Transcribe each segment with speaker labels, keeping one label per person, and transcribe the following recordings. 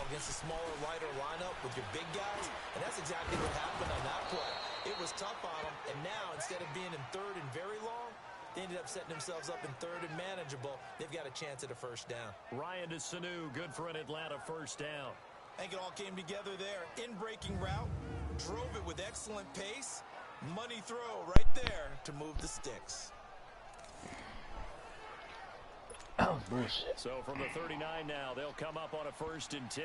Speaker 1: against a smaller, lighter lineup with your big guys, and that's exactly what happened on that play. It was tough on them, and now instead of being in third and very long, they ended up setting themselves up in third and manageable. They've got a chance at a first down.
Speaker 2: Ryan to Sanu, good for an Atlanta first down.
Speaker 1: I think it all came together there. In-breaking route, drove it with excellent pace. Money throw right there to move the sticks.
Speaker 3: Oh, bullshit.
Speaker 2: So from the 39 now, they'll come up on a 1st and 10.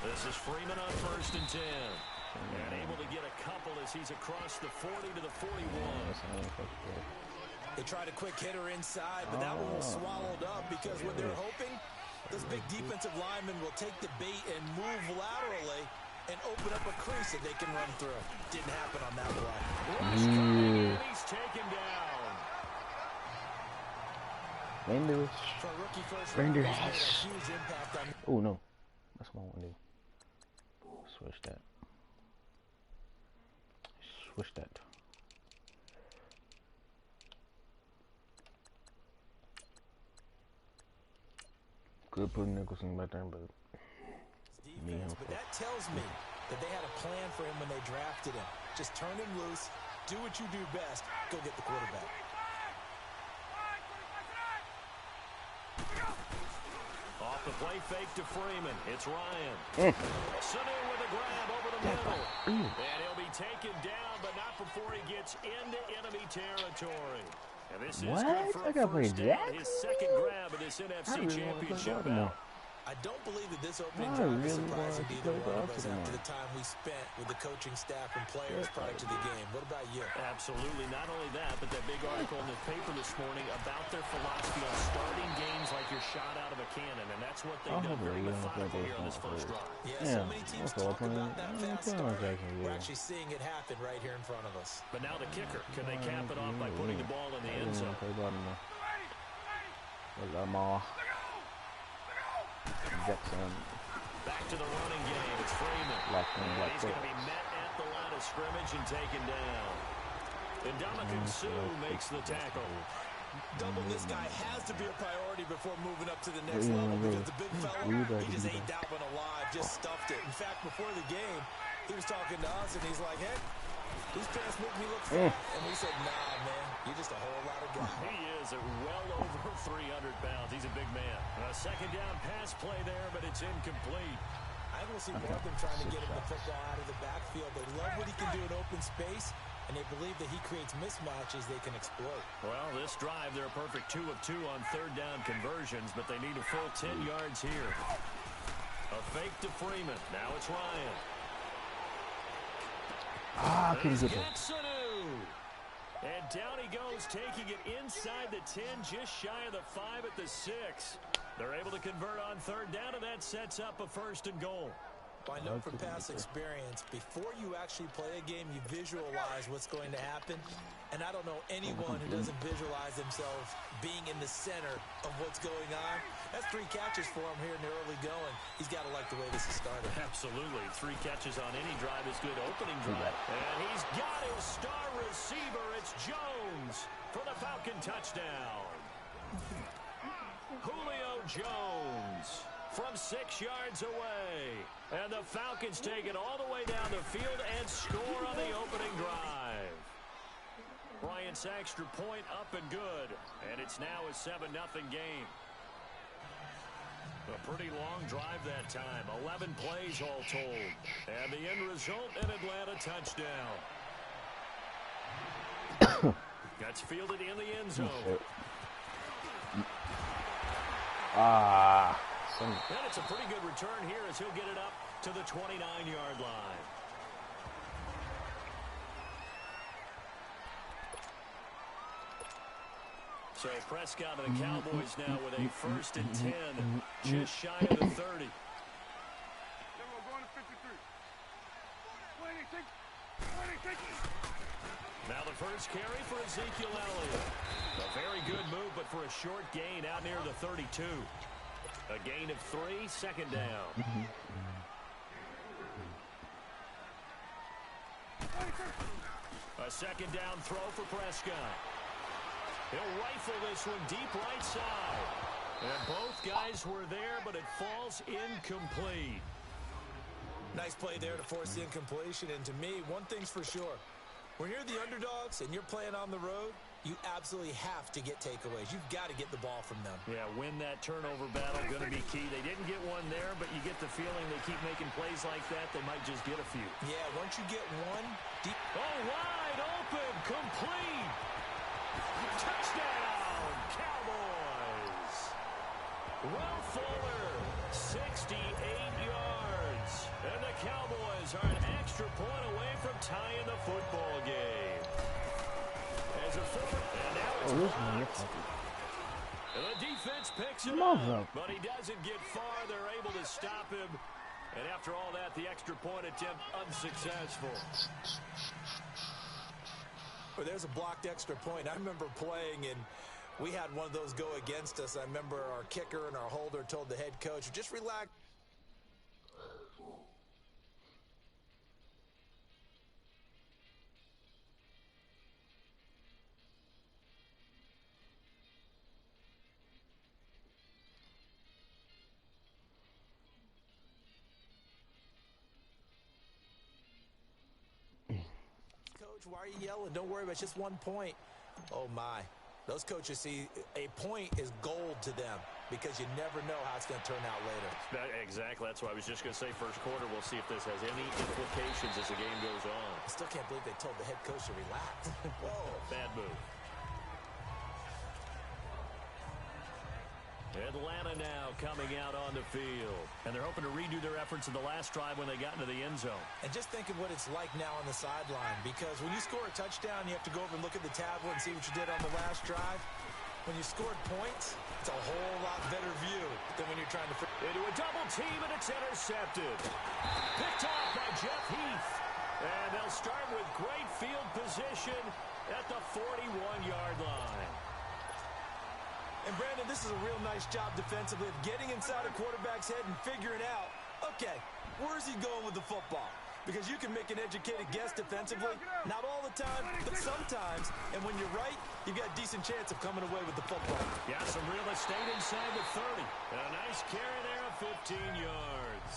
Speaker 2: This is Freeman on 1st and 10. And able to get a couple as he's across the 40 to the 41.
Speaker 1: They tried a quick hitter inside, but that one was swallowed up because what they're hoping, those big defensive linemen will take the bait and move laterally and open up a crease that they can run through. Didn't happen on that play.
Speaker 2: And he's taken down.
Speaker 3: Rangers.
Speaker 1: For a rookie first
Speaker 3: Rangers.
Speaker 1: round, he's made a huge impact on.
Speaker 3: Oh no, that's what I want to do. Switch that. Switch that. Could put Nicholson back there, but
Speaker 1: defense, but that tells me that they had a plan for him when they drafted him. Just turn him loose, do what you do best, go get the quarterback.
Speaker 2: Off the play fake to Freeman. It's Ryan. Sanu with a grab over the middle. And he'll be taken down, but not before he gets into enemy territory. And this is good for a first down. His second grab in this NFC Championship bout.
Speaker 1: I don't believe that this opening drive is surprising to either one of us after the time we spent with the coaching staff and players prior to the game. What about you?
Speaker 2: Absolutely. Not only that, but that big article in the paper this morning about their philosophy on starting games like you're shot out of a cannon, and that's what they've done very methodically here on this first drive.
Speaker 1: Yeah, so many teams talk about that fast start. We're actually seeing it happen right here in front of us.
Speaker 2: But now the kicker. Can they cap it off by putting the ball in the end zone?
Speaker 3: Jackson.
Speaker 2: Back to the running game. It's Freeman. He's going to be met at the line of scrimmage and taken down. And Dominican Sue makes the tackle.
Speaker 1: Double this guy has to be a priority before moving up to the next level because the big fella, he just ate that one alive, just stuffed it. In fact, before the game, he was talking to us, and he's like, hey, these pants make me look fat. And we said, nah, man, you're just a whole lot of guy.
Speaker 2: He is at well over 300 pounds. He's a big man. A second down pass play there, but it's incomplete.
Speaker 1: I will see more of them trying to get him the football out of the backfield. They love what he can do in open space, and they believe that he creates mismatches they can exploit.
Speaker 2: Well, this drive, they're a perfect 2 of 2 on third down conversions, but they need a full 10 yards here. A fake to Freeman. Now it's Ryan.
Speaker 3: Couldn't get
Speaker 2: and down he goes, taking it inside the 10, just shy of the 5 at the 6. They're able to convert on third down, and that sets up a 1st and goal.
Speaker 1: I know from past experience, before you actually play a game, you visualize what's going to happen. And I don't know anyone who doesn't visualize themselves being in the center of what's going on. That's 3 catches for him here in the early going. He's got to like the way this is started.
Speaker 2: Absolutely. 3 catches on any drive is good opening drive. And he's got his star receiver. It's Jones for the Falcon touchdown. Julio Jones from 6 yards away. And the Falcons take it all the way down the field and score on the opening drive. Ryan Saxter point up and good. And it's now a 7-0 game. A pretty long drive that time. 11 plays all told. And the end result, an Atlanta touchdown. That's fielded in the end zone. And it's a pretty good return here as he'll get it up to the 29-yard line. So Prescott and the Cowboys now with a 1st and 10, just shy of the 30. Now the first carry for Ezekiel Elliott. A very good move, but for a short gain out near the 32. A gain of 3, second down. A second down throw for Prescott. He'll rifle this one deep right side. And both guys were there, but it falls incomplete.
Speaker 1: Nice play there to force the incompletion. And to me, one thing's for sure. When you're the underdogs and you're playing on the road, you absolutely have to get takeaways. You've got to get the ball from them.
Speaker 2: Yeah, win that turnover battle, going to be key. They didn't get one there, but you get the feeling they keep making plays like that, they might just get a few.
Speaker 1: Yeah, once you get one deep.
Speaker 2: Oh, wide open, complete. Touchdown, Cowboys. Will Fuller, 68 yards. And the Cowboys are an extra point away from tying the football game. As a forward, and now it's blocked. And the defense picks it up, but he doesn't get far. They're able to stop him. And after all that, the extra point attempt unsuccessful.
Speaker 1: Well, there's a blocked extra point. I remember playing, and we had one of those go against us. I remember our kicker and our holder told the head coach, just relax. Why are you yelling? Don't worry about it. It's just 1 point. Oh, my. Those coaches see a point is gold to them because you never know how it's going to turn out later.
Speaker 2: Exactly. That's what I was just going to say. First quarter, we'll see if this has any implications as the game goes on.
Speaker 1: I still can't believe they told the head coach to relax.
Speaker 2: Whoa. Bad move. Atlanta now coming out on the field. And they're hoping to redo their efforts in the last drive when they got into the end zone.
Speaker 1: And just think of what it's like now on the sideline. Because when you score a touchdown, you have to go over and look at the tablet and see what you did on the last drive. When you scored points, it's a whole lot better view than when you're trying to...
Speaker 2: Into a double team, and it's intercepted. Picked off by Jeff Heath. And they'll start with great field position at the 41-yard line.
Speaker 1: And, Brandon, this is a real nice job defensively of getting inside a quarterback's head and figuring out, okay, where's he going with the football? Because you can make an educated guess defensively. Not all the time, but sometimes. And when you're right, you've got a decent chance of coming away with the football.
Speaker 2: Yeah, some real estate inside the 30. And a nice carry there of 15 yards.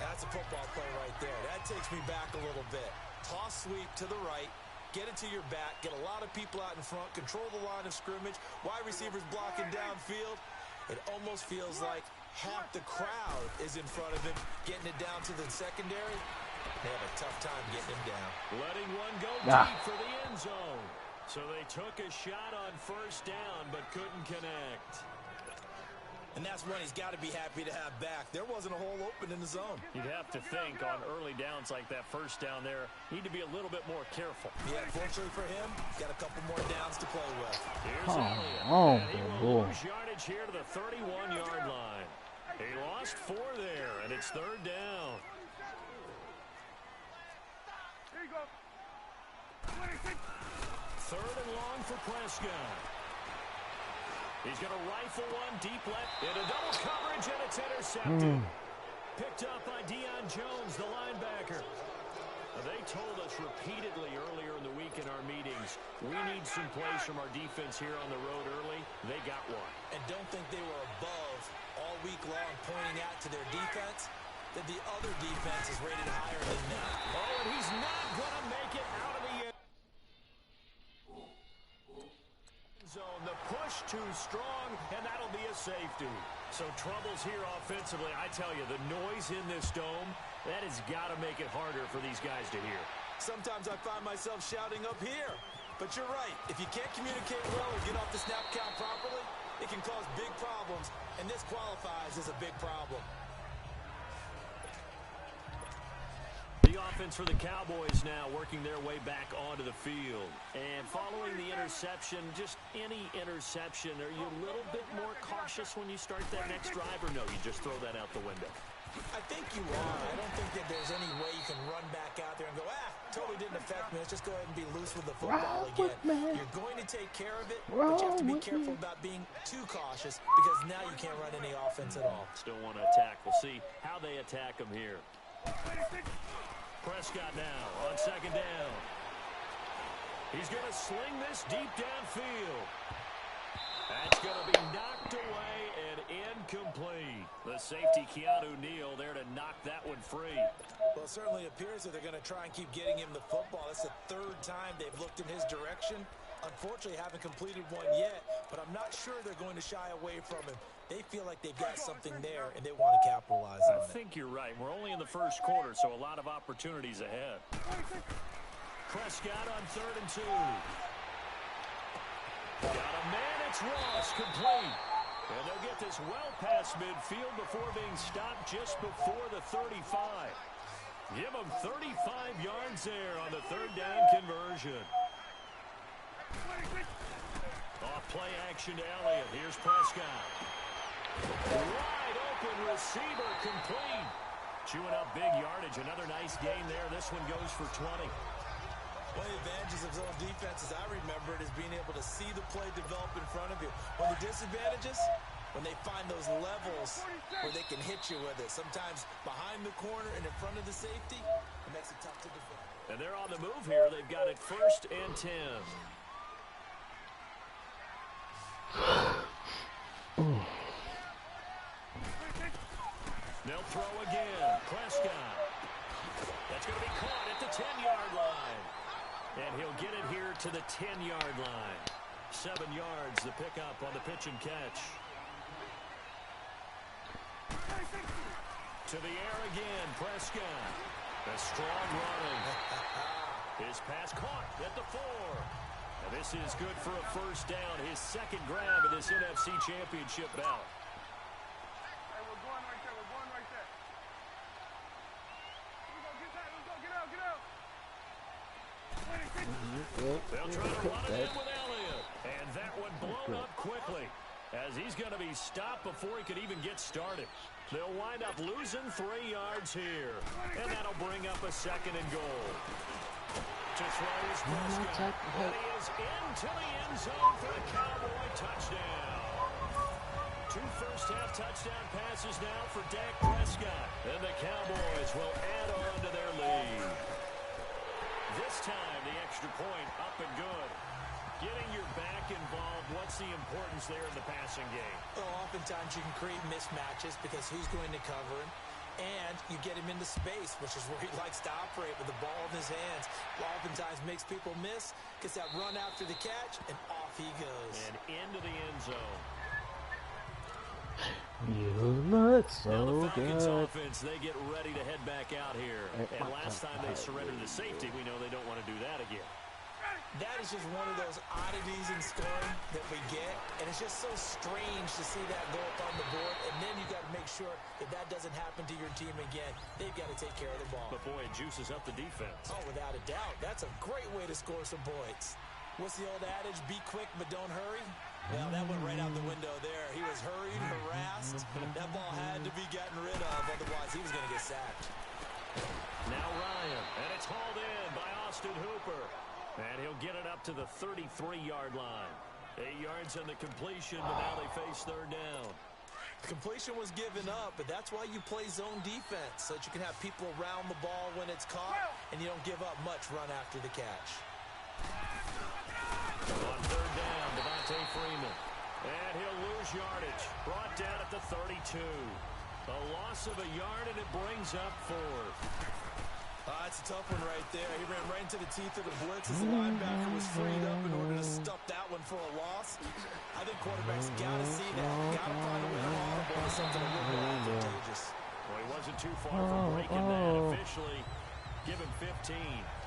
Speaker 1: That's a football play right there. That takes me back a little bit. Toss sweep to the right. Get it to your back, get a lot of people out in front, control the line of scrimmage, wide receivers blocking downfield. It almost feels like half the crowd is in front of him, getting it down to the secondary. They have a tough time getting him down.
Speaker 2: Letting one go deep for the end zone. So they took a shot on first down, but couldn't connect.
Speaker 1: And that's one he's got to be happy to have back. There wasn't a hole open in the zone.
Speaker 2: You'd have to think on early downs like that first down there, need to be a little bit more careful.
Speaker 1: Yeah, fortunately for him, he's got a couple more downs to play with.
Speaker 2: Here's Elliott. And he will lose yardage here to the 31-yard line. He lost 4 there, and it's third down.
Speaker 4: Here you go.
Speaker 2: Third and long for Prescott. He's going to rifle one deep left. Into double coverage, and it's intercepted. Picked up by Deion Jones, the linebacker. They told us repeatedly earlier in the week in our meetings, we need some plays from our defense here on the road early. They got one.
Speaker 1: And don't think they were above all week long pointing out to their defense that the other defense is rated higher than them.
Speaker 2: Oh, and he's not going to make it out of the end zone. The push too strong, and that'll be a safety. So troubles here offensively. I tell you, the noise in this dome, that has got to make it harder for these guys to hear.
Speaker 1: Sometimes I find myself shouting up here. But you're right. If you can't communicate well or get off the snap count properly, it can cause big problems, and this qualifies as a big problem.
Speaker 2: The offense for the Cowboys now working their way back onto the field. And following the interception, just any interception, are you a little bit more cautious when you start that next drive, or no, you just throw that out the window?
Speaker 1: I think you are. I don't think that there's any way you can run back out there and go, totally didn't affect me. Let's just go ahead and be loose with the football again. You're going to take care of it, but you have to be careful about being too cautious because now you can't run any offense at all.
Speaker 2: Still want to attack. We'll see how they attack them here. Prescott now on second down. He's going to sling this deep downfield. That's going to be knocked away and incomplete. The safety, Keanu Neal, there to knock that one free.
Speaker 1: Well, it certainly appears that they're going to try and keep getting him the football. That's the third time they've looked in his direction. Unfortunately, haven't completed one yet, but I'm not sure they're going to shy away from him. They feel like they've got something there, and they want to capitalize on it.
Speaker 2: I think you're right. We're only in the first quarter, so a lot of opportunities ahead. Prescott on 3rd and 2. Got a man, it's Ross, complete. And they'll get this well past midfield before being stopped just before the 35. Give them 35 yards there on the 3rd down conversion. Off play action to Elliott. Here's Prescott. Wide open receiver, complete. Chewing up big yardage. Another nice gain there. This one goes for 20.
Speaker 1: One of the advantages of zone defense, as I remember it, is being able to see the play develop in front of you. One of the disadvantages, when they find those levels where they can hit you with it. Sometimes behind the corner and in front of the safety, it makes it tough to defend.
Speaker 2: And they're on the move here. They've got it 1st and 10. They'll throw again. Prescott. That's going to be caught at the 10-yard line. And he'll get it here to the 10-yard line. 7 yards, the pickup on the pitch and catch. To the air again, Prescott. A strong running. His pass caught at the 4. And this is good for a 1st down. His 2nd grab in this NFC Championship bout.
Speaker 4: Hey, we're going right there. We're going right there. Let's go. Get out. Get out.
Speaker 2: They'll try to run it in with Elliott. And that one blown up quickly, as he's going to be stopped before he could even get started. They'll wind up losing 3 yards here. And that'll bring up a 2nd and goal. To throw is Prescott. And he is into the end zone for the Cowboy touchdown. 2 first-half touchdown passes now for Dak Prescott. And the Cowboys will add on to their lead. This time, the extra point up and good. Getting your back involved, what's the importance there in the passing game?
Speaker 1: Well, oftentimes you can create mismatches because who's going to cover him? And you get him into space, which is where he likes to operate with the ball in his hands. Oftentimes makes people miss, gets that run after the catch, and off he goes.
Speaker 2: And into the end zone.
Speaker 3: You look so
Speaker 2: now the Falcons
Speaker 3: good.
Speaker 2: offense, they get ready to head back out here. And last time they surrendered to safety, we know they don't want to do that again.
Speaker 1: That is just one of those oddities in scoring that we get, and it's just so strange to see that go up on the board, and then you got to make sure that that doesn't happen to your team again. They've got to take care of the ball.
Speaker 2: But boy, it juices up the defense.
Speaker 1: Oh, without a doubt. That's a great way to score some points. What's the old adage? Be quick, but don't hurry. Well, that went right out the window there. He was hurried, harassed. That ball had to be gotten rid of, otherwise he was going to get sacked.
Speaker 2: Now Ryan, and it's hauled in by Austin Hooper. And he'll get it up to the 33-yard line. 8 yards on the completion, but now they face 3rd down.
Speaker 1: The completion was given up, but that's why you play zone defense, so that you can have people around the ball when it's caught, and you don't give up much run after the catch.
Speaker 2: On 3rd down, Devontae Freeman. And he'll lose yardage. Brought down at the 32. A loss of a yard, and it brings up 4th.
Speaker 1: It's a tough one right there. He ran right into the teeth of the blitz as the linebacker was freed up in order to stuff that one for a loss. I think quarterbacks got to see that. Got to find a way to audible to something a little more advantageous.
Speaker 2: Well, he wasn't too far from breaking that. Officially, give him 15.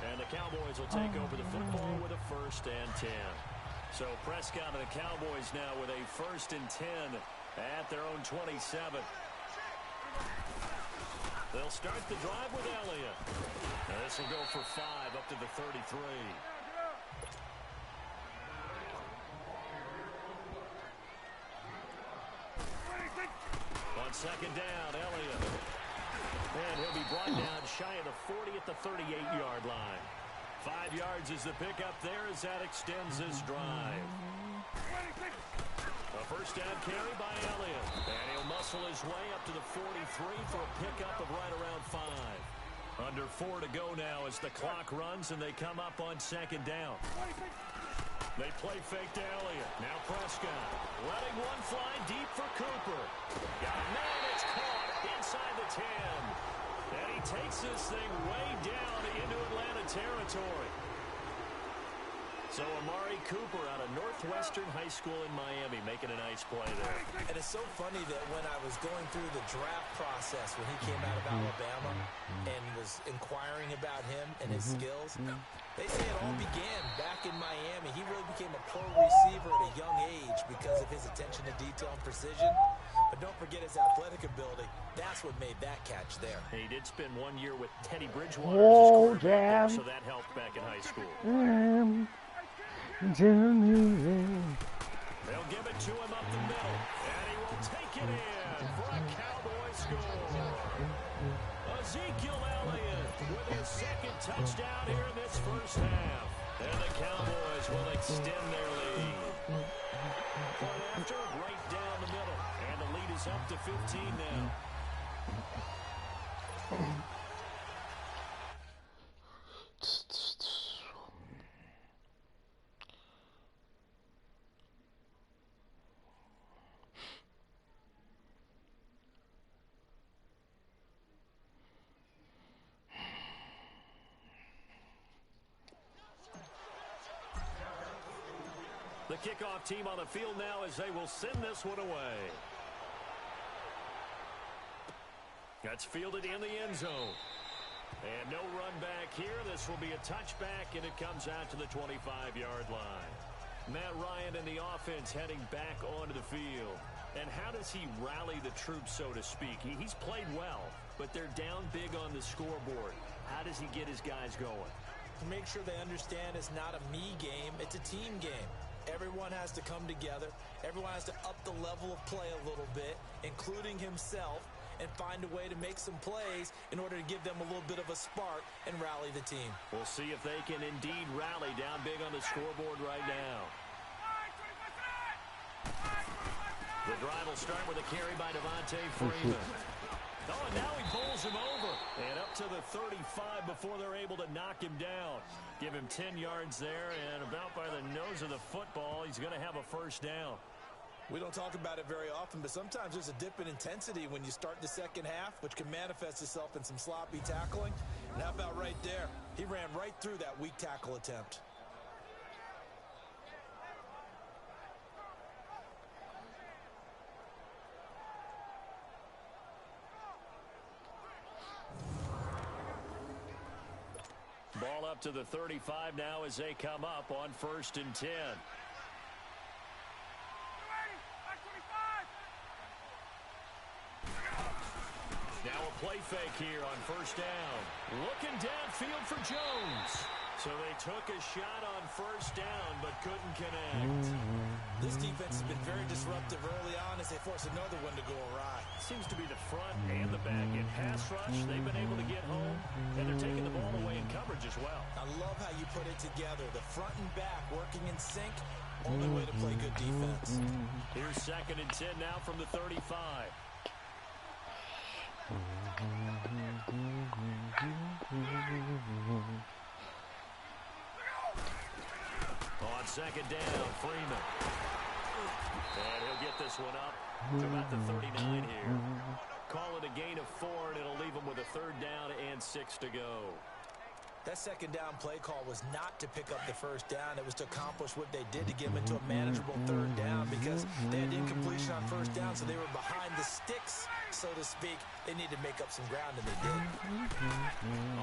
Speaker 2: And the Cowboys will take over the football with a 1st and 10. So Prescott and the Cowboys now with a 1st and 10 at their own 27. They'll start the drive with Elliott. Now this will go for 5 up to the 33. On 2nd down, Elliott. And he'll be brought down shy of the 40 at the 38-yard line. 5 yards is the pickup there as that extends this drive. A 1st down carry by Elliott. And he'll muscle his way up to the 43 for a pickup of right around 5. Under 4 to go now as the clock runs and they come up on second down. They play fake to Elliott. Now Prescott letting one fly deep for Cooper. Got a man, it's caught inside the 10. And he takes this thing way down into Atlanta territory. So Amari Cooper out of Northwestern High School in Miami making a nice play there.
Speaker 1: And it's so funny that when I was going through the draft process when he came out of Alabama and was inquiring about him and his skills, they say it all began back in Miami. He really became a pro receiver at a young age because of his attention to detail and precision. But don't forget his athletic ability. That's what made that catch there.
Speaker 2: He did spend 1 year with Teddy Bridgewater as his quarterback, so that helped back in high school.
Speaker 3: They'll
Speaker 2: give it to him up the middle, and he will take it in for a Cowboy score. Ezekiel Elliott with his second touchdown here in this first half. And the Cowboys will extend their lead. Point after, right down the middle, and the lead is up to 15 now. The kickoff team on the field now as they will send this one away. That's fielded in the end zone. And no run back here. This will be a touchback, and it comes out to the 25-yard line. Matt Ryan and the offense heading back onto the field. And how does he rally the troops, so to speak? He's played well, but they're down big on the scoreboard. How does he get his guys going?
Speaker 1: To make sure they understand it's not a me game, it's a team game. Everyone has to come together. Everyone has to up the level of play a little bit, including himself, and find a way to make some plays in order to give them a little bit of a spark and rally the team.
Speaker 2: We'll see if they can indeed rally down big on the scoreboard right now. The drive will start with a carry by Devontae Freeman. Oh, and now he bowls him over. And up to the 35 before they're able to knock him down. Give him 10 yards there, and about by the nose of the football, he's going to have a first down.
Speaker 1: We don't talk about it very often, but sometimes there's a dip in intensity when you start the second half, which can manifest itself in some sloppy tackling. And how about right there? He ran right through that weak tackle attempt.
Speaker 2: Ball up to the 35 now as they come up on 1st and 10. Now a play fake here on 1st down. Looking downfield for Jones. So they took a shot on 1st down but couldn't connect.
Speaker 1: This defense has been very disruptive early on as they force another one to go awry.
Speaker 2: Seems to be the front and the back. In pass rush, they've been able to get home, and they're taking the ball away in coverage as well.
Speaker 1: I love how you put it together. The front and back working in sync. Only way to play good defense.
Speaker 2: Here's 2nd and 10 now from the 35. On 2nd down, Freeman. And he'll get this one up to about the 39 here. Call it a gain of 4, and it'll leave him with a 3rd down and 6 to go.
Speaker 1: That 2nd down play call was not to pick up the 1st down. It was to accomplish what they did to get them into a manageable 3rd down because they had incompletion on 1st down, so they were behind the sticks, so to speak. They needed to make up some ground, and they did.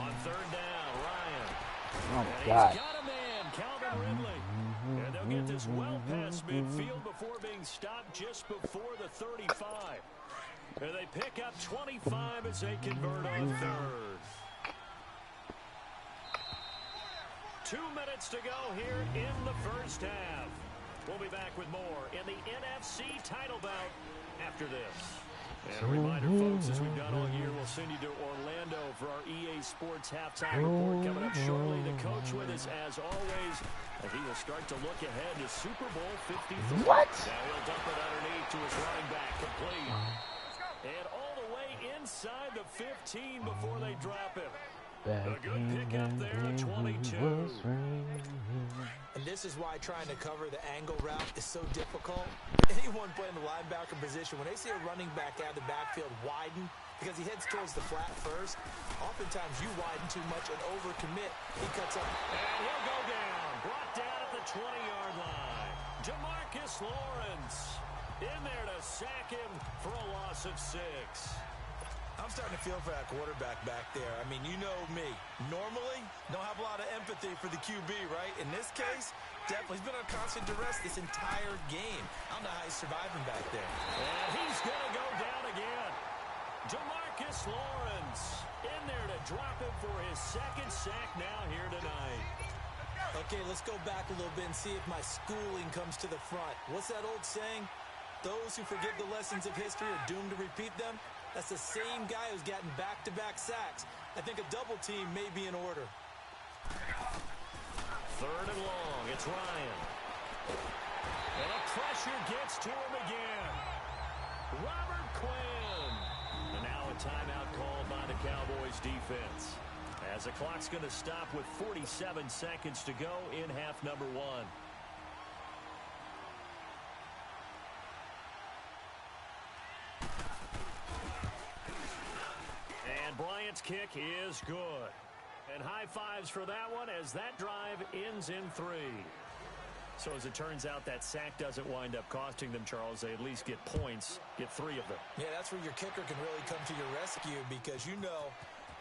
Speaker 2: On 3rd down, Ryan.
Speaker 3: Oh, my God.
Speaker 2: He's got a man, Calvin Ridley. And they'll get this well past midfield before being stopped just before the 35. And they pick up 25 as they convert on 3rd. 2 minutes to go here in the first half. We'll be back with more in the NFC title bout after this. And a reminder, folks, as we've done all year, we'll send you to Orlando for our EA Sports halftime report coming up shortly. The coach with us, as always, and he will start to look ahead to Super Bowl 53.
Speaker 3: What?
Speaker 2: Now he'll dump it underneath to his running back, complete. And all the way inside the 15 before they drop him. A good pickup there at 22.
Speaker 1: And this is why trying to cover the angle route is so difficult. Anyone playing the linebacker position, when they see a running back out of the backfield widen because he heads towards the flat first, oftentimes you widen too much and overcommit. He cuts up.
Speaker 2: And he'll go down. Brought down at the 20-yard line. Demarcus Lawrence in there to sack him for a loss of 6.
Speaker 1: I'm starting to feel for that quarterback back there. I mean, you know me. Normally, don't have a lot of empathy for the QB, right? In this case, definitely. He's been on constant duress this entire game. I don't know how he's surviving back there.
Speaker 2: And he's going to go down again. Demarcus Lawrence in there to drop him for his second sack now here tonight.
Speaker 1: Okay, let's go back a little bit and see if my schooling comes to the front. What's that old saying? Those who forget the lessons of history are doomed to repeat them. That's the same guy who's gotten back-to-back sacks. I think a double team may be in order.
Speaker 2: 3rd and long. It's Ryan. And the pressure gets to him again. Robert Quinn. And now a timeout called by the Cowboys defense. As the clock's going to stop with 47 seconds to go in half number 1. And Bryant's kick is good. And high fives for that one as that drive ends in 3. So as it turns out, that sack doesn't wind up costing them, Charles. They at least get points, get 3 of them.
Speaker 1: Yeah, that's where your kicker can really come to your rescue because, you know,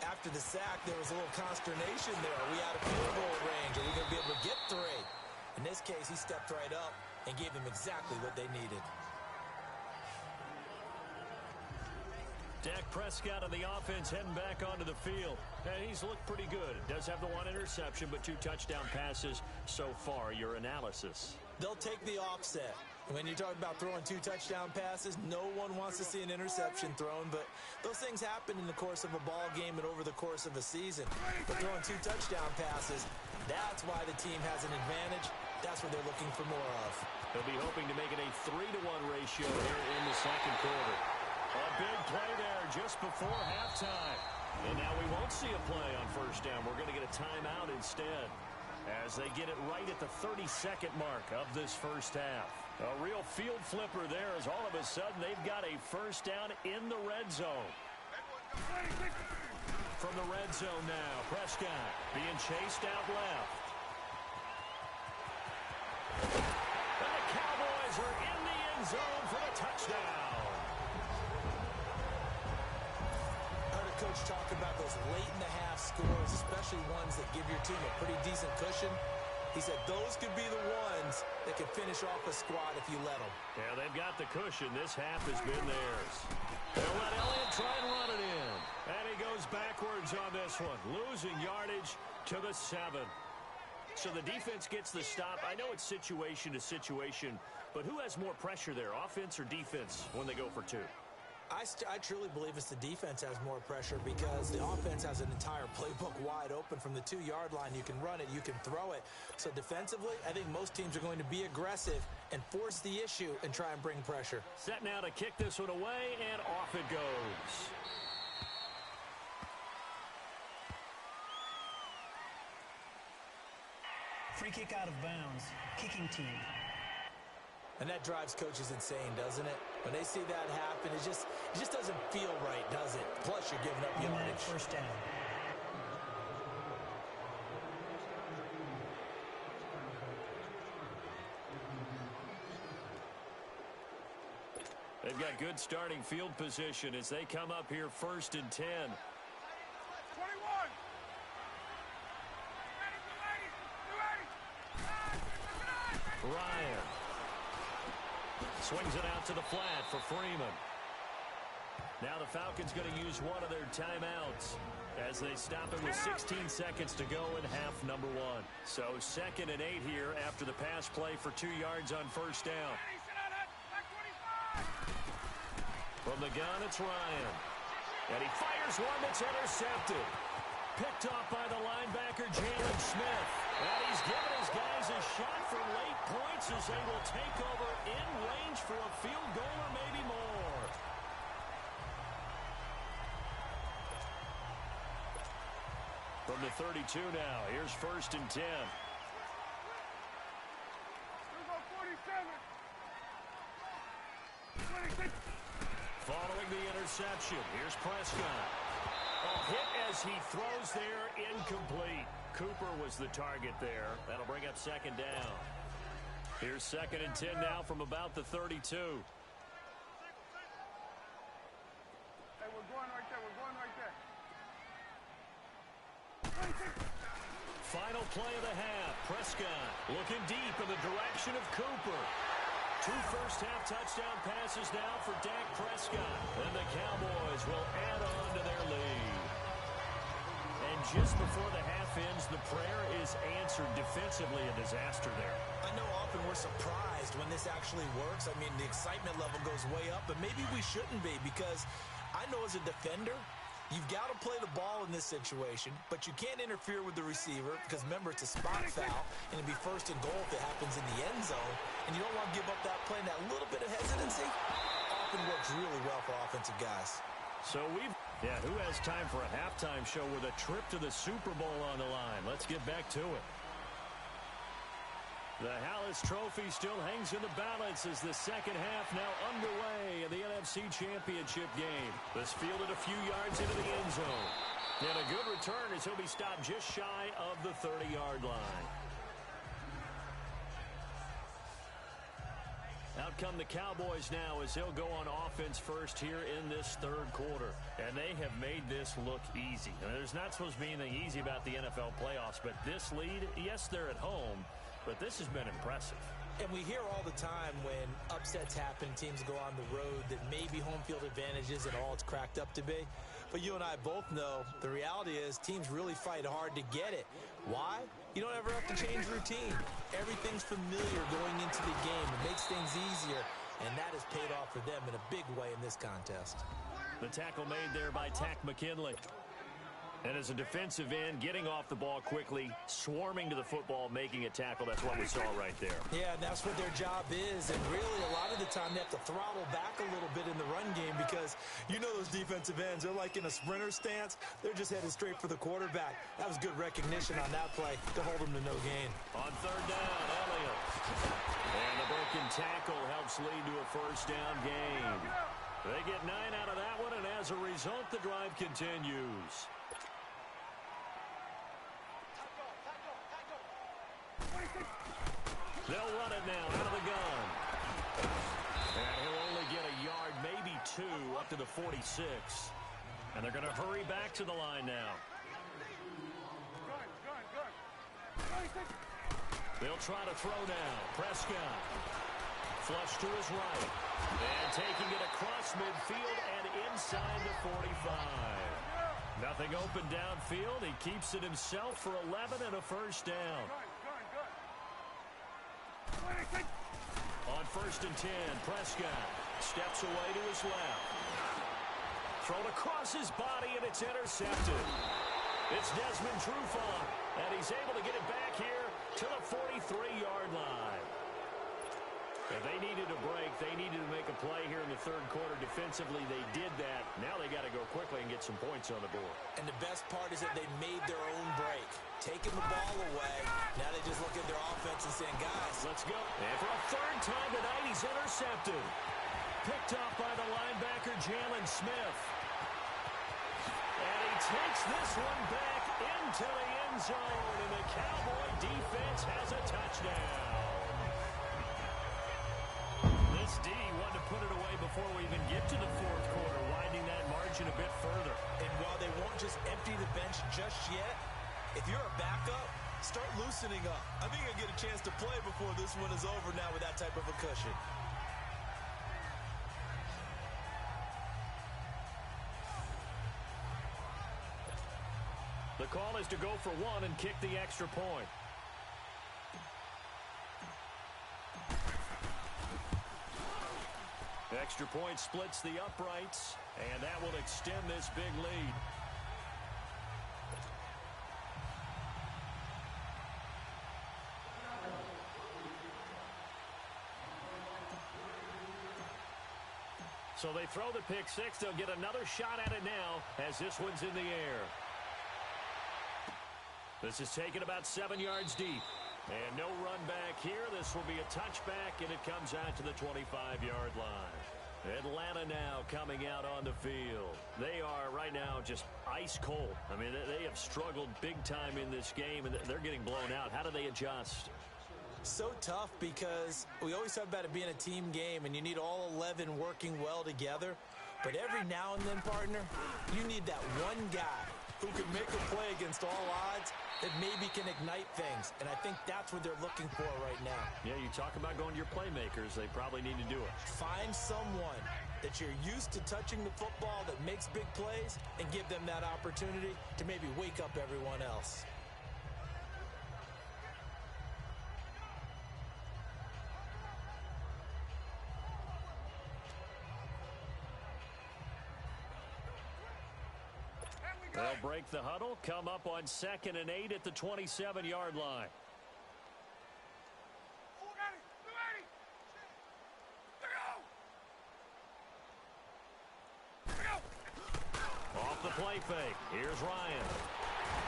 Speaker 1: after the sack, there was a little consternation there. Are we out of field goal range? Are we going to be able to get 3? In this case, he stepped right up and gave them exactly what they needed.
Speaker 2: Dak Prescott of the offense heading back onto the field. And he's looked pretty good. Does have the 1 interception, but 2 touchdown passes so far. Your analysis?
Speaker 1: They'll take the offset. When you talk about throwing 2 touchdown passes, no one wants to see an interception thrown, but those things happen in the course of a ball game and over the course of a season. But throwing 2 touchdown passes, that's why the team has an advantage. That's what they're looking for more of.
Speaker 2: They'll be hoping to make it a 3-to-1 ratio here in the second quarter. A big play there just before halftime. And now we won't see a play on first down. We're going to get a timeout instead as they get it right at the 32nd mark of this first half. A real field flipper there as all of a sudden they've got a first down in the red zone. From the red zone now, Prescott being chased out left. And the Cowboys are in the end zone for a touchdown.
Speaker 1: Coach talk about those late-in-the-half scores, especially ones that give your team a pretty decent cushion. He said those could be the ones that could finish off a squad if you let them.
Speaker 2: Yeah, they've got the cushion. This half has been theirs. They'll let Elliott try and run it in. And he goes backwards on this one, losing yardage to the 7. So the defense gets the stop. I know it's situation to situation, but who has more pressure there, offense or defense, when they go for 2?
Speaker 1: I truly believe it's the defense has more pressure because the offense has an entire playbook wide open from the 2-yard line. You can run it, you can throw it. So defensively, I think most teams are going to be aggressive and force the issue and try and bring pressure.
Speaker 2: Set now to kick this one away, and off it goes.
Speaker 5: Free kick out of bounds. Kicking team.
Speaker 1: And that drives coaches insane, doesn't it? When they see that happen, it just doesn't feel right, does it? Plus, you're giving up yardage.
Speaker 5: First down.
Speaker 2: They've got good starting field position as they come up here 1st and 10.
Speaker 4: 21.
Speaker 2: Ryan swings it out to the flat for Freeman. Now the Falcons going to use one of their timeouts as they stop it with 16 seconds to go in half number 1. So 2nd and 8 here after the pass play for 2 yards on first down. From the gun, it's Ryan. And he fires one that's intercepted. Picked off by the linebacker, Jalen Smith. And he's given his guys a shot for late points as they will take over in range for a field goal or maybe more. From the 32 now, here's 1st and 10.
Speaker 4: Here we go, 47. 26.
Speaker 2: Following the interception, here's Prescott. Hit as he throws there, incomplete. Cooper was the target there. That'll bring up 2nd down. Here's 2nd and 10 now from about the 32.
Speaker 4: Hey, we're going right there. We're going right there. 26.
Speaker 2: Final play of the half. Prescott looking deep in the direction of Cooper. 2 first-half touchdown passes now for Dak Prescott. And the Cowboys will add on to their lead. And just before the half ends, the prayer is answered. Defensively, a disaster there.
Speaker 1: I know often we're surprised when this actually works. I mean, the excitement level goes way up, but maybe we shouldn't be, because I know as a defender, you've got to play the ball in this situation, but you can't interfere with the receiver because, remember, it's a spot foul, and it'd be 1st and goal if it happens in the end zone, and you don't want to give up that play, and that little bit of hesitancy often works really well for offensive guys.
Speaker 2: So who has time for a halftime show with a trip to the Super Bowl on the line? Let's get back to it. The Hallis Trophy still hangs in the balance as the second half now underway in the NFC Championship game. This fielded a few yards into the end zone. And a good return as he'll be stopped just shy of the 30-yard line. Out come the Cowboys now as they'll go on offense first here in this 3rd quarter. And they have made this look easy. And there's not supposed to be anything easy about the NFL playoffs, but this lead, yes, they're at home, but this has been impressive.
Speaker 1: And we hear all the time when upsets happen, teams go on the road, that maybe home field advantage isn't all it's cracked up to be. But you and I both know the reality is teams really fight hard to get it. Why? You don't ever have to change routine. Everything's familiar going into the game. It makes things easier, and that has paid off for them in a big way in this contest.
Speaker 2: The tackle made there by Tack McKinley. And as a defensive end, getting off the ball quickly, swarming to the football, making a tackle. That's what we saw right there.
Speaker 1: Yeah, and that's what their job is. And really, a lot of the time, they have to throttle back a little bit in the run game because you know those defensive ends, they're like in a sprinter stance. They're just headed straight for the quarterback. That was good recognition on that play to hold them to no gain.
Speaker 2: On 3rd down, Elliott. And the broken tackle helps lead to a 1st down gain. They get 9 out of that one, and as a result, the drive continues. They'll run it now out of the gun. And he'll only get a yard, maybe 2, up to the 46. And they're going to hurry back to the line now. They'll try to throw now. Prescott. Flush to his right. And taking it across midfield and inside the 45. Nothing open downfield. He keeps it himself for 11 and a 1st down. On 1st and 10, Prescott steps away to his left. Thrown across his body, and it's intercepted. It's Desmond Trufant, and he's able to get it back here to the 43-yard line. If they needed a break, they needed to make a play here in the 3rd quarter. Defensively, they did that. Now they got to go quickly and get some points on the board.
Speaker 1: And the best part is that they made their own break. Taking the ball away. Now they just look at their offense and saying, guys,
Speaker 2: let's go. And for a 3rd time tonight, he's intercepted. Picked off by the linebacker, Jalen Smith. And he takes this one back into the end zone. And the Cowboy defense has a touchdown. This D wanted to put it away before we even get to the 4th quarter, widening that margin a bit further.
Speaker 1: And while they won't just empty the bench just yet, if you're a backup, start loosening up. I think you'll get a chance to play before this one is over now with that type of a cushion.
Speaker 2: The call is to go for 1 and kick the extra point. Extra point splits the uprights, and that will extend this big lead. So they throw the pick 6. They'll get another shot at it now as this one's in the air. This is taken about 7 yards deep. And no run back here. This will be a touchback, and it comes out to the 25-yard line. Atlanta now coming out on the field. They are right now just ice cold. I mean, they have struggled big time in this game, and they're getting blown out. How do they adjust?
Speaker 1: So tough because we always talk about it being a team game, and you need all 11 working well together. But every now and then, partner, you need that one guy who can make a play against all odds that maybe can ignite things. And I think that's what they're looking for right now.
Speaker 2: Yeah, you talk about going to your playmakers. They probably need to do it.
Speaker 1: Find someone that you're used to touching the football that makes big plays and give them that opportunity to maybe wake up everyone else.
Speaker 2: They'll break the huddle, come up on 2nd and 8 at the 27-yard line. Off the play fake. Here's Ryan.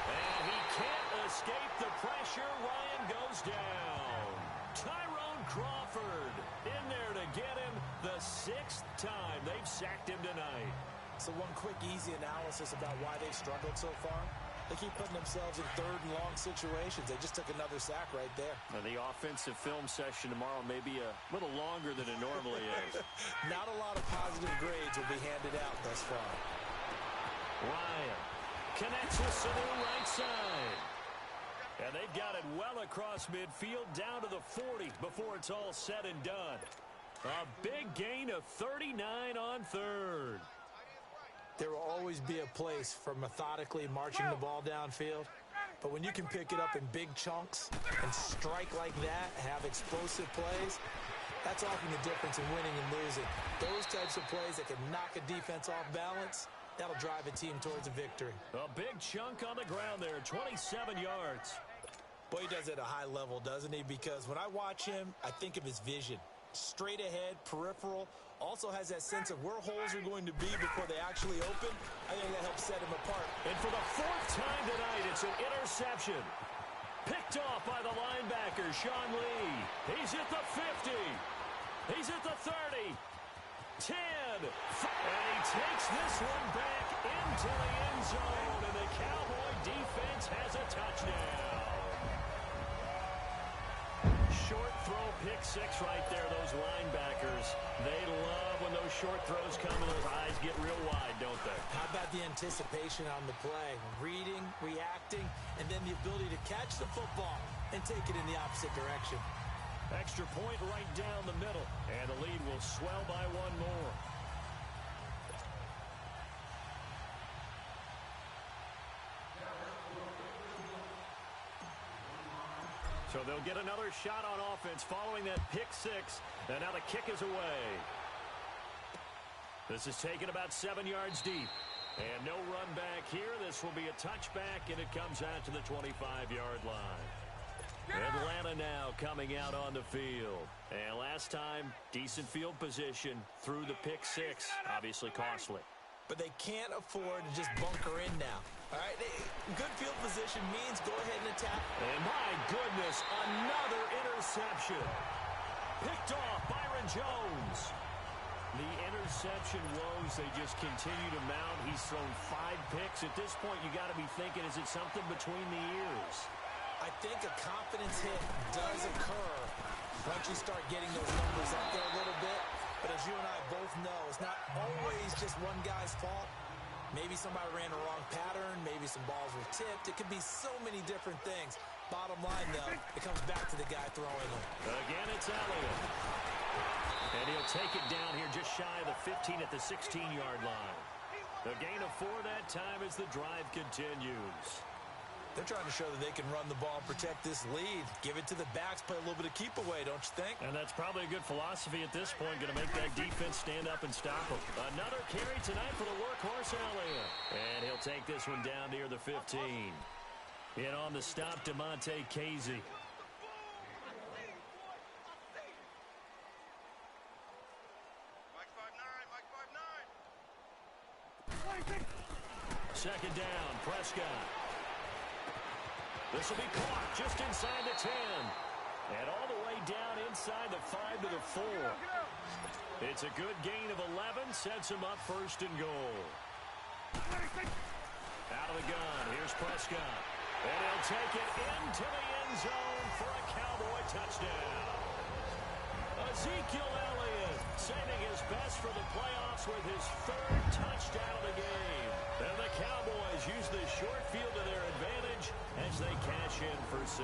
Speaker 2: And he can't escape the pressure. Ryan goes down. Tyrone Crawford in there to get him the 6th time they've sacked him tonight.
Speaker 1: So one quick, easy analysis about why they've struggled so far. They keep putting themselves in 3rd and long situations. They just took another sack right there.
Speaker 2: And the offensive film session tomorrow may be a little longer than it normally is.
Speaker 1: Not a lot of positive grades will be handed out thus far.
Speaker 2: Ryan connects with Sanu right side. And they've got it well across midfield down to the 40 before it's all said and done. A big gain of 39 on 3rd.
Speaker 1: There will always be a place for methodically marching the ball downfield. But when you can pick it up in big chunks and strike like that, have explosive plays, that's often the difference in winning and losing. Those types of plays that can knock a defense off balance, that'll drive a team towards a victory.
Speaker 2: A big chunk on the ground there, 27 yards.
Speaker 1: Boy, he does it at a high level, doesn't he? Because when I watch him, I think of his vision. Straight ahead, peripheral, also has that sense of where holes are going to be before they actually open. I think that helps set him apart.
Speaker 2: And for the 4th time tonight, it's an interception. Picked off by the linebacker, Sean Lee. He's at the 50. He's at the 30. 10. And he takes this one back into the end zone. And the Cowboy defense has a touchdown. Short throw, pick 6 right there. Those linebackers, they love when those short throws come and those eyes get real wide, don't they?
Speaker 1: How about the anticipation on the play? Reading, reacting, and then the ability to catch the football and take it in the opposite direction.
Speaker 2: Extra point right down the middle, and the lead will swell by 1 more. So they'll get another shot on offense following that pick 6, and now the kick is away. This is taken about 7 yards deep, and no run back here. This will be a touchback, and it comes out to the 25-yard line. Atlanta now coming out on the field. And last time, decent field position through the pick 6, obviously costly.
Speaker 1: But they can't afford to just bunker in now. All right, good field position means go ahead and attack.
Speaker 2: And my goodness, another interception. Picked off Byron Jones. The interception woes, they just continue to mount. He's thrown 5 picks. At this point, you got to be thinking, is it something between the ears?
Speaker 1: I think a confidence hit does occur once you start getting those numbers up there a little bit. But as you and I both know, it's not always just one guy's fault. Maybe somebody ran a wrong pattern. Maybe some balls were tipped. It could be so many different things. Bottom line, though, it comes back to the guy throwing them.
Speaker 2: Again, it's Elliott. And he'll take it down here just shy of the 15 at the 16-yard line. A gain of 4 that time as the drive continues.
Speaker 1: They're trying to show that they can run the ball and protect this lead. Give it to the backs, play a little bit of keep away, don't you think?
Speaker 2: And that's probably a good philosophy at this point, going to make that defense stand up and stop them. Another carry tonight for the workhorse Elliott. And he'll take this one down near the 15. In on the stop, DeMonte Casey.
Speaker 4: Mike 5'9",
Speaker 2: Second down, Prescott. This will be caught just inside the 10. And all the way down inside the 5 to the 4. It's a good gain of 11. Sets him up first and goal. Out of the gun. Here's Prescott. And he'll take it into the end zone for a Cowboy touchdown. Ezekiel Elliott saving his best for the playoffs with his 3rd touchdown of the game. And the Cowboys use the short field to their advantage as they cash in for 6.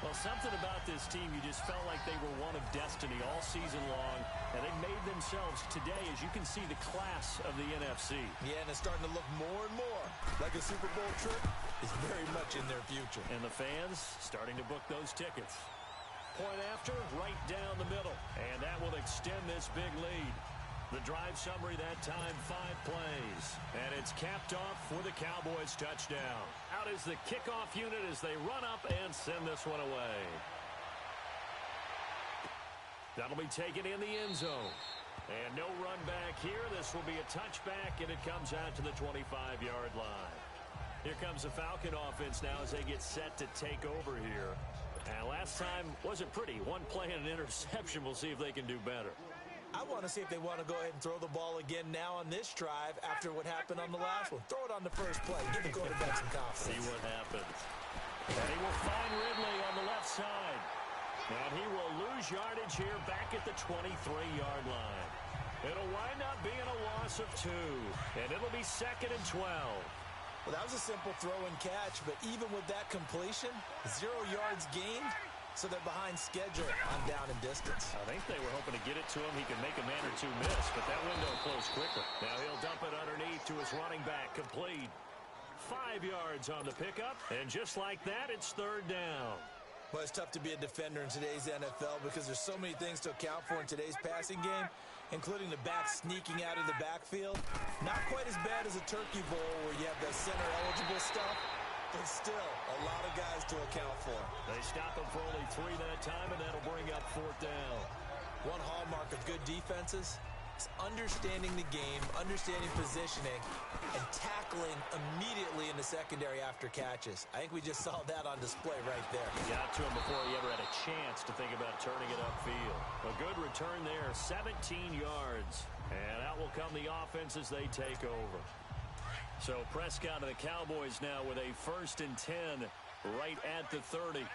Speaker 2: Well, something about this team, you just felt like they were one of destiny all season long, and they made themselves today, as you can see, the class of the NFC.
Speaker 1: Yeah, and it's starting to look more and more like a Super Bowl trip is very much in their future.
Speaker 2: And the fans starting to book those tickets. Point after, right down the middle, and that will extend this big lead. The drive summary that time, 5 plays. And it's capped off for the Cowboys touchdown. Out is the kickoff unit as they run up and send this one away. That'll be taken in the end zone. And no run back here. This will be a touchback, and it comes out to the 25-yard line. Here comes the Falcon offense now as they get set to take over here. And last time wasn't pretty. 1 play and an interception. We'll see if they can do better.
Speaker 1: I want to see if they want to go ahead and throw the ball again now on this drive after what happened on the last one. Throw it on the first play. Give the quarterback some confidence.
Speaker 2: See what happens. And he will find Ridley on the left side. And he will lose yardage here back at the 23-yard line. It'll wind up being a loss of 2. And it'll be 2nd and 12.
Speaker 1: Well, that was a simple throw and catch, but even with that completion, 0 yards gained. So they're behind schedule on down and distance.
Speaker 2: I think they were hoping to get it to him. He could make a man or 2 miss, but that window closed quickly. Now he'll dump it underneath to his running back. Complete. 5 yards on the pickup, and just like that, it's 3rd down.
Speaker 1: Well, it's tough to be a defender in today's NFL because there's so many things to account for in today's passing game, including the back sneaking out of the backfield. Not quite as bad as a turkey bowl where you have the center-eligible stuff. But still, a lot of guys to account for.
Speaker 2: They stop him for only 3 that time, and that'll bring up 4th down.
Speaker 1: One hallmark of good defenses is understanding the game, understanding positioning, and tackling immediately in the secondary after catches. I think we just saw that on display right there.
Speaker 2: He got to him before he ever had a chance to think about turning it upfield. A good return there, 17 yards. And out will come the offense as they take over. So Prescott and the Cowboys now with a 1st and 10 right at the 30.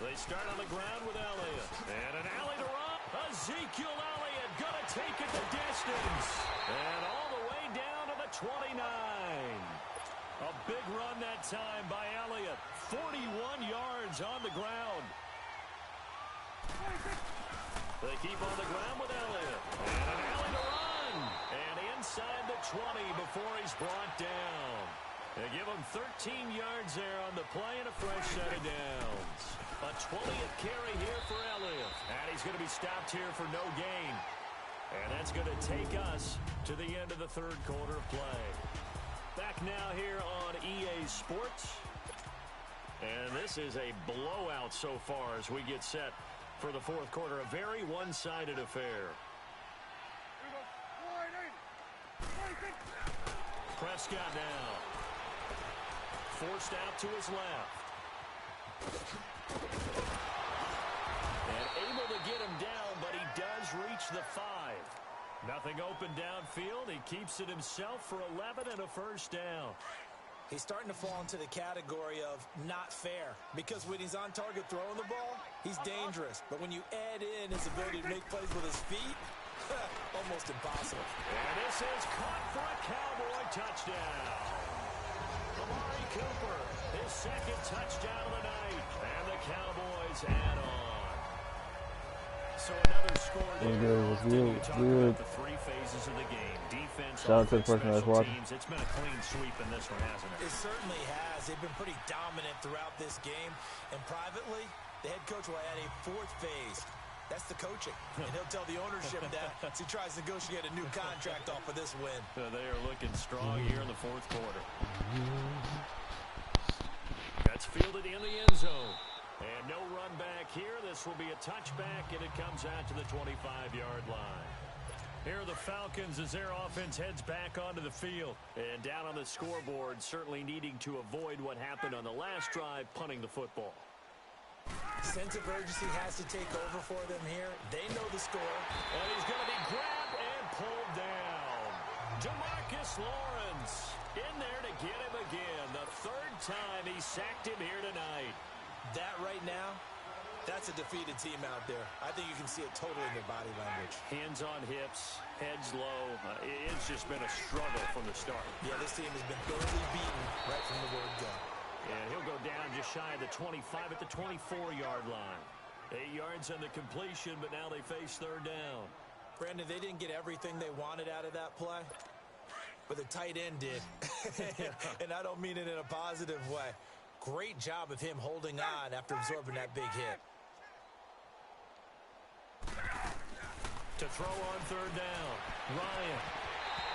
Speaker 2: They start on the ground with Elliott. And an alley to run. Ezekiel Elliott going to take it the distance. And all the way down to the 29. A big run that time by Elliott. 41 yards on the ground. They keep on the ground with Elliott. And an alley to run. And inside the 20 before he's brought down. They give him 13 yards there on the play and a fresh set of downs. A 20th carry here for Elliott. And he's going to be stopped here for no gain. And that's going to take us to the end of the 3rd quarter of play. Back now here on EA Sports. And this is a blowout so far as we get set for the 4th quarter. A very one-sided affair. Prescott now. Forced out to his left. And able to get him down, but he does reach the 5. Nothing open downfield. He keeps it himself for 11 and a 1st down.
Speaker 1: He's starting to fall into the category of not fair because when he's on target throwing the ball, he's dangerous. But when you add in his ability to make plays with his feet, almost impossible.
Speaker 2: And this is caught for a Cowboy touchdown. Amari Cooper, his 2nd touchdown of the night. And the Cowboys add on. So another score there. The 3 phases of the game. Defense,
Speaker 3: shout out to the person that's watching.
Speaker 2: It's been a clean sweep in this one, hasn't it?
Speaker 1: It certainly has. They've been pretty dominant throughout this game. And privately, the head coach will add a 4th phase. That's the coaching. And he'll tell the ownership that as he tries to negotiate a new contract off of this win.
Speaker 2: So they are looking strong here in the 4th quarter. That's fielded in the end zone. And no run back here. This will be a touchback, and it comes out to the 25-yard line. Here are the Falcons as their offense heads back onto the field. And down on the scoreboard, certainly needing to avoid what happened on the last drive, punting the football.
Speaker 1: Sense of urgency has to take over for them here. They know the score.
Speaker 2: And he's going to be grabbed and pulled down. DeMarcus Lawrence in there to get him again. The third time he sacked him here tonight.
Speaker 1: That right now, that's a defeated team out there. I think you can see it totally in their body language.
Speaker 2: Hands on hips, heads low. It's just been a struggle from the start.
Speaker 1: Yeah, this team has been thoroughly beaten right from the word go.
Speaker 2: And he'll go down just shy of the 25 at the 24-yard line. 8 yards on the completion, but now they face third down.
Speaker 1: Brandon, they didn't get everything they wanted out of that play, but the tight end did. And I don't mean it in a positive way. Great job of him holding on after absorbing that big hit.
Speaker 2: To throw on third down, Ryan.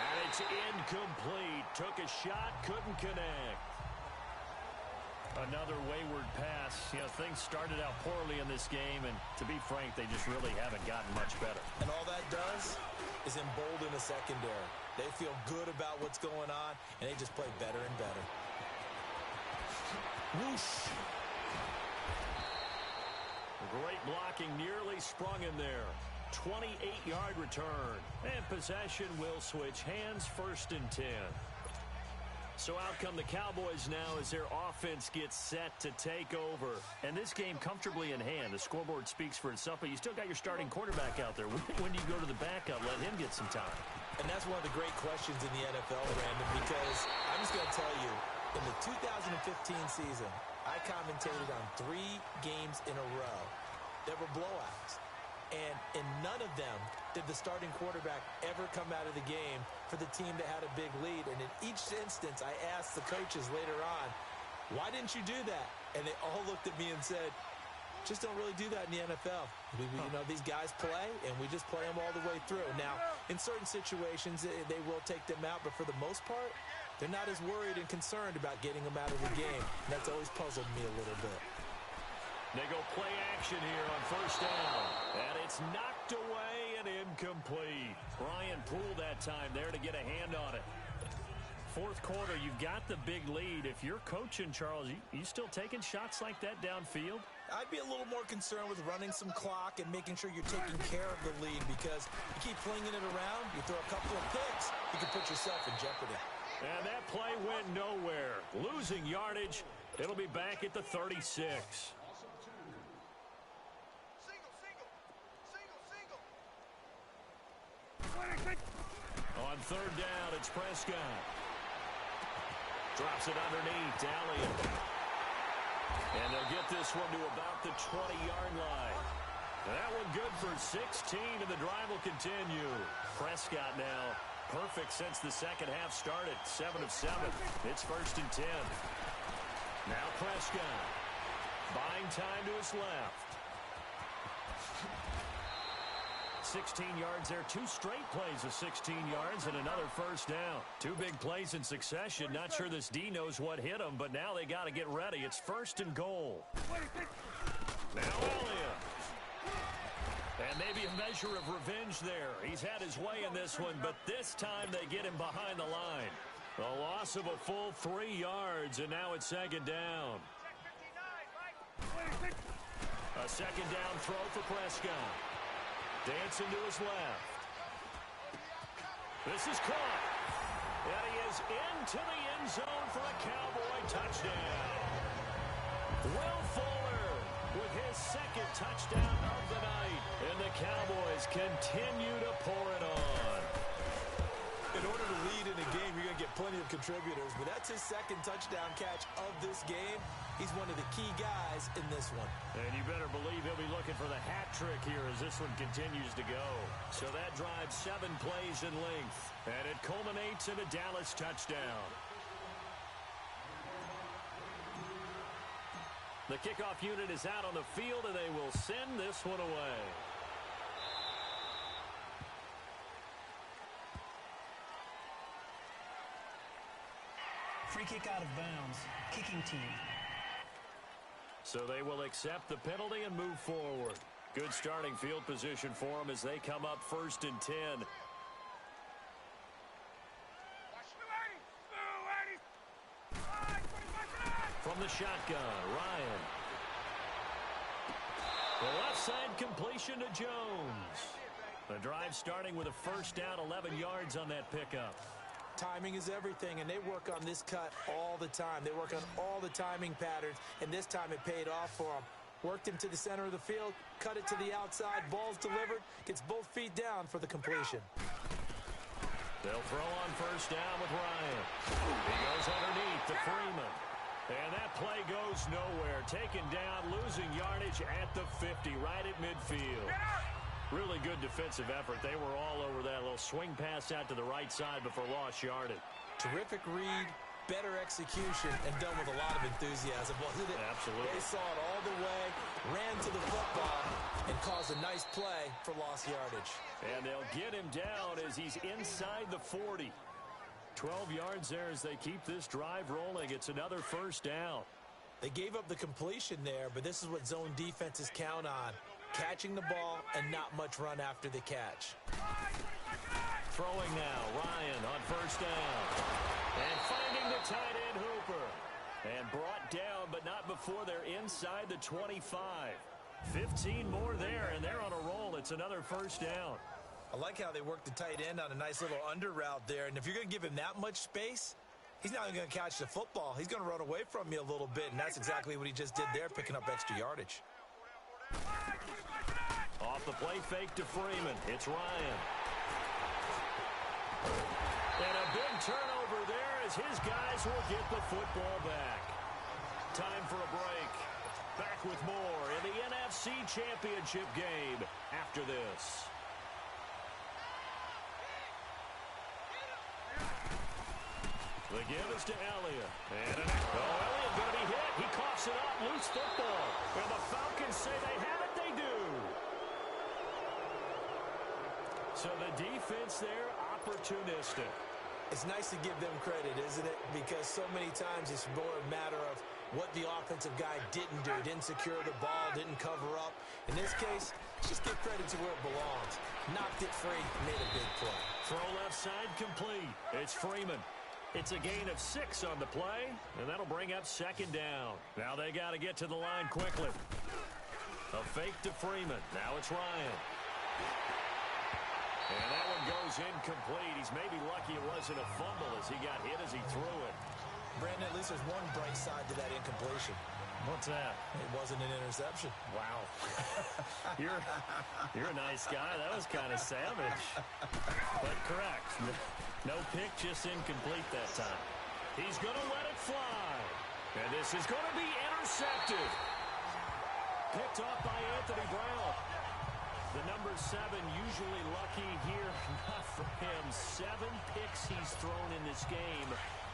Speaker 2: And it's incomplete. Took a shot, couldn't connect. Another wayward pass. You know, things started out poorly in this game, and to be frank, they just really haven't gotten much better.
Speaker 1: And all that does is embolden the secondary. They feel good about what's going on, and they just play better and better. Whoosh.
Speaker 2: Great blocking, nearly sprung in there. 28-yard return. And possession will switch hands, 1st and 10. So out come the Cowboys now as their offense gets set to take over. And this game comfortably in hand. The scoreboard speaks for itself, but you still got your starting quarterback out there. When do you go to the backup? Let him get some time.
Speaker 1: And that's one of the great questions in the NFL, Brandon, because I'm just going to tell you, in the 2015 season, I commentated on 3 games in a row that were blowouts. And in none of them did the starting quarterback ever come out of the game for the team that had a big lead. And in each instance, I asked the coaches later on, why didn't you do that? And they all looked at me and said, just don't really do that in the NFL. You know, these guys play, and we just play them all the way through. Now, in certain situations, they will take them out, but for the most part, they're not as worried and concerned about getting them out of the game. And that's always puzzled me a little bit.
Speaker 2: They go play action here on 1st down. And it's knocked away and incomplete. Ryan Poole that time there to get a hand on it. 4th quarter, you've got the big lead. If you're coaching, Charles, you still taking shots like that downfield?
Speaker 1: I'd be a little more concerned with running some clock and making sure you're taking care of the lead, because you keep flinging it around, you throw a couple of picks, you can put yourself in jeopardy.
Speaker 2: And that play went nowhere. Losing yardage. It'll be back at the 36. On 3rd down, it's Prescott. Drops it underneath, Elliott. And they'll get this one to about the 20-yard line. That one good for 16, and the drive will continue. Prescott now perfect since the second half started. 7 of 7. It's 1st and 10. Now Prescott. Buying time to his left. 16 yards there. 2 straight plays of 16 yards and another 1st down. 2 big plays in succession. Not sure this D knows what hit him, but now they got to get ready. It's 1st and goal. Now Elliott. And maybe a measure of revenge there. He's had his way in this one, but this time they get him behind the line. A loss of a full 3 yards, and now it's 2nd down. A 2nd down throw for Prescott. Dancing to his left. This is caught. And he is into the end zone for a Cowboy touchdown. Will Fuller with his 2nd touchdown of the night. And the Cowboys continue to pour it on.
Speaker 1: In order to lead in a game, you're going to get plenty of contributors, but that's his 2nd touchdown catch of this game. He's one of the key guys in this one.
Speaker 2: And you better believe he'll be looking for the hat trick here as this one continues to go. So that drives 7 plays in length, and it culminates in a Dallas touchdown. The kickoff unit is out on the field, and they will send this one away.
Speaker 5: Free kick out of bounds. Kicking team.
Speaker 2: So they will accept the penalty and move forward. Good starting field position for them as they come up 1st and 10. shotgun. Ryan. The left side completion to Jones. The drive starting with a first down, 11 yards on that pickup.
Speaker 1: Timing is everything, and they work on this cut all the time. They work on all the timing patterns, and this time it paid off for them. Worked him to the center of the field, cut it to the outside, ball's delivered, gets both feet down for the completion.
Speaker 2: They'll throw on first down with Ryan. He goes underneath to Freeman. And that play goes nowhere. Taken down, losing yardage at the 50, right at midfield. Really good defensive effort. They were all over that little swing pass out to the right side before lost yardage.
Speaker 1: Terrific read, better execution, and done with a lot of enthusiasm, wasn't it?
Speaker 2: Absolutely.
Speaker 1: They saw it all the way, ran to the football, and caused a nice play for lost yardage.
Speaker 2: And they'll get him down as he's inside the 40. 12 yards there as they keep this drive rolling. It's another first down.
Speaker 1: They gave up the completion there, but this is what zone defenses count on. Catching the ball and not much run after the catch.
Speaker 2: Throwing now, Ryan on first down. And finding the tight end Hooper. And brought down, but not before they're inside the 25. 15 more there, and they're on a roll. It's another first down.
Speaker 1: I like how they work the tight end on a nice little under route there. And if you're going to give him that much space, he's not going to catch the football. He's going to run away from you a little bit, and that's exactly what he just did there, picking up extra yardage.
Speaker 2: Off the play fake to Freeman. It's Ryan. And a big turnover there as his guys will get the football back. Time for a break. Back with more in the NFC Championship game after this. The give is to Elliott. And Elliott going to be hit. He coughs it up. Loose football. And the Falcons say they have it. They do. So the defense there, opportunistic.
Speaker 1: It's nice to give them credit, isn't it? Because so many times it's more a matter of what the offensive guy didn't do. Didn't secure the ball, didn't cover up. In this case, just give credit to where it belongs. Knocked it free, made a big play.
Speaker 2: Throw left side complete. It's Freeman. It's a gain of 6 on the play, and that'll bring up second down. Now they got to get to the line quickly. A fake to Freeman. Now it's Ryan. And that one goes incomplete. He's maybe lucky it wasn't a fumble as he got hit as he threw it.
Speaker 1: Brandon, at least there's one bright side to that incompletion.
Speaker 2: What's that?
Speaker 1: It wasn't an interception.
Speaker 2: Wow. You're a nice guy. That was kind of savage. But correct. No pick, just incomplete that time. He's going to let it fly. And this is going to be intercepted. Picked off by Anthony Brown. The number 7 usually lucky here. Not for him. 7 picks he's thrown in this game.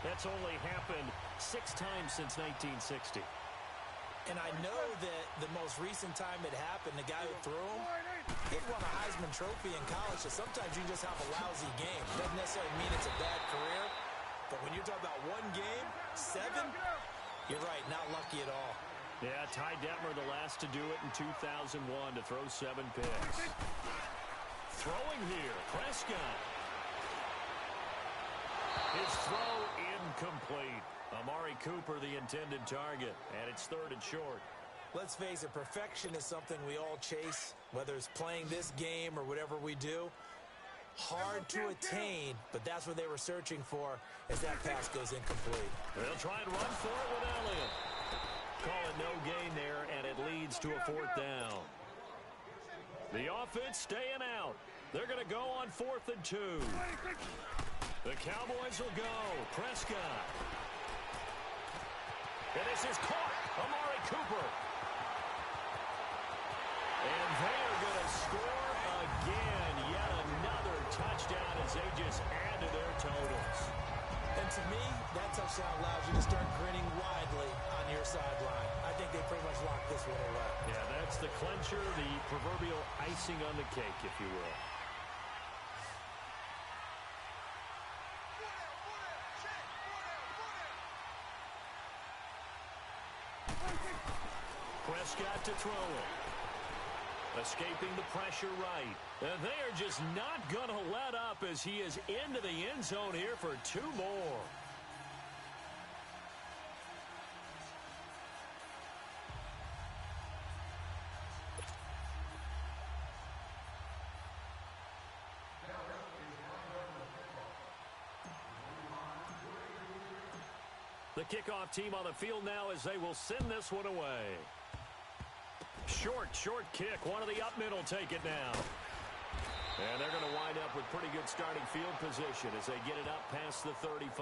Speaker 2: That's only happened 6 times since 1960.
Speaker 1: And I know that the most recent time it happened, the guy who threw him, he won a Heisman Trophy in college, so sometimes you just have a lousy game. Doesn't necessarily mean it's a bad career, but when you're talking about one game, 7, you're right, not lucky at all.
Speaker 2: Yeah, Ty Detmer the last to do it in 2001 to throw 7 picks. Throwing here, Prescott. His throw incomplete. Amari Cooper the intended target, and it's 3rd and short.
Speaker 1: Let's face it, perfection is something we all chase, whether it's playing this game or whatever we do. Hard to attain, but that's what they were searching for as that pass goes incomplete.
Speaker 2: They'll try and run for it with Elliott. Call it no gain there, and it leads to a 4th down. The offense staying out. They're going to go on 4th and 2. The Cowboys will go. Prescott. And this is caught. Amari Cooper. And they are going to score again. Yet another touchdown as they just add to their totals.
Speaker 1: And to me, that touchdown allows you to start grinning widely on your sideline. I think they pretty much locked this one away.
Speaker 2: Yeah, that's the clincher, the proverbial icing on the cake, if you will. Prescott to throw it. Escaping the pressure right. And they are just not going to let up as he is into the end zone here for 2 more. The kickoff team on the field now as they will send this one away. Short kick. One of the up middle take it now. And they're going to wind up with pretty good starting field position as they get it up past the 35.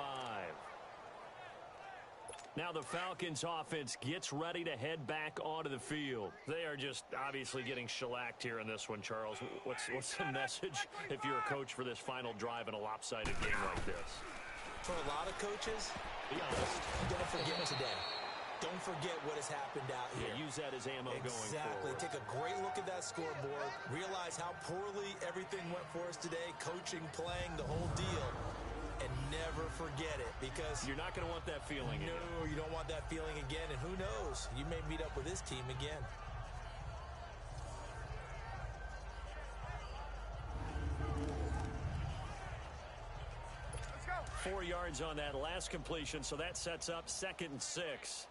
Speaker 2: Now the Falcons offense gets ready to head back onto the field. They are just obviously getting shellacked here in this one, Charles. What's the message if you're a coach for this final drive in a lopsided game like this?
Speaker 1: For a lot of coaches, be honest, don't forget today. Don't forget what has happened out here.
Speaker 2: Yeah, use that as ammo going forward.
Speaker 1: Exactly. Take a great look at that scoreboard. Realize how poorly everything went for us today. Coaching, playing, the whole deal. And never forget it, because
Speaker 2: you're not going to want that feeling again.
Speaker 1: No, you don't want that feeling again. And who knows? You may meet up with this team again.
Speaker 4: Let's go.
Speaker 2: 4 yards on that last completion, so that sets up 2nd and 6.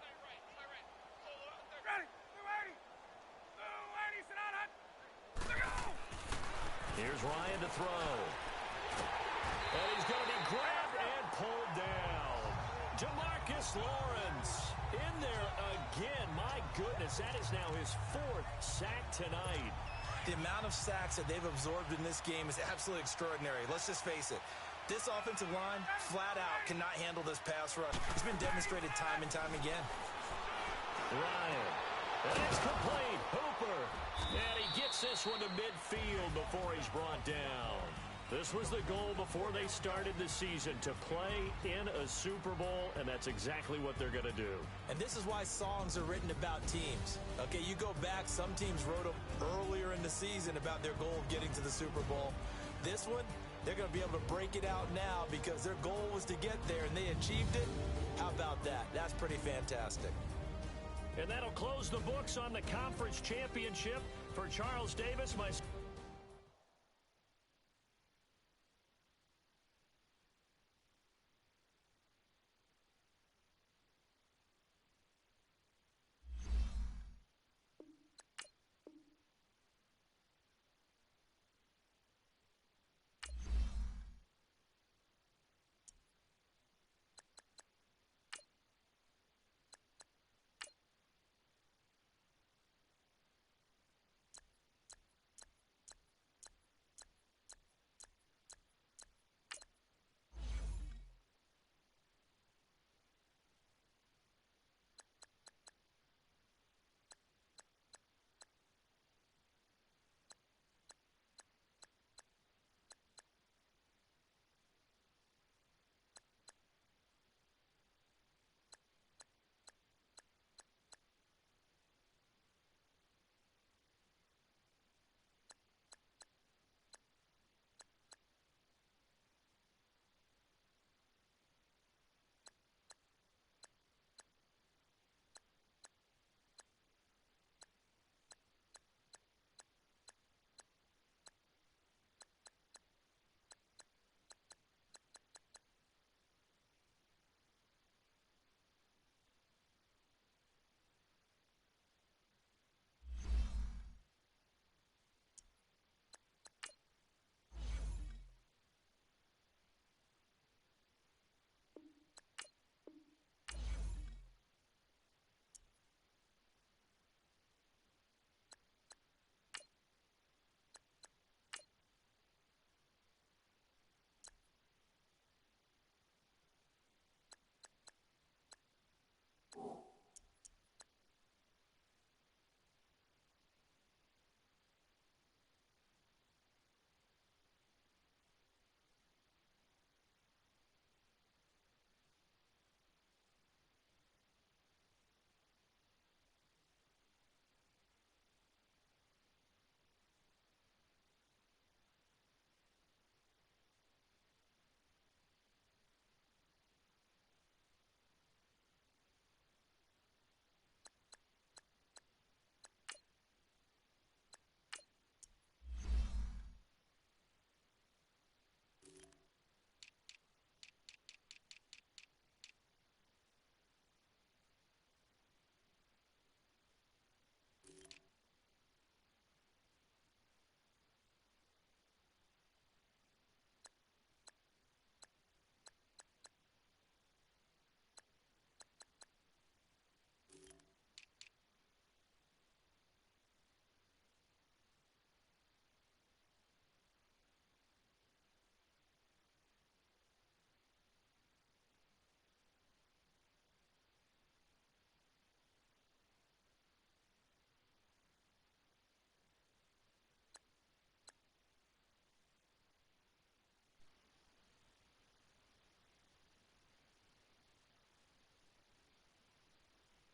Speaker 2: Here's Ryan to throw. And he's going to be grabbed and pulled down. Demarcus Lawrence in there again. My goodness, that is now his 4th sack tonight.
Speaker 1: The amount of sacks that they've absorbed in this game is absolutely extraordinary. Let's just face it. This offensive line, flat out, cannot handle this pass rush. It's been demonstrated time and time again.
Speaker 2: Ryan. And it's complete. Hooper. And he gets this one to midfield before he's brought down. This was the goal before they started the season, to play in a Super Bowl, and that's exactly what they're going to do.
Speaker 1: And this is why songs are written about teams. Okay, you go back, some teams wrote them earlier in the season about their goal of getting to the Super Bowl. This one, they're going to be able to break it out now because their goal was to get there, and they achieved it. How about that? That's pretty fantastic.
Speaker 2: And that'll close the books on the conference championship for Charles Davis.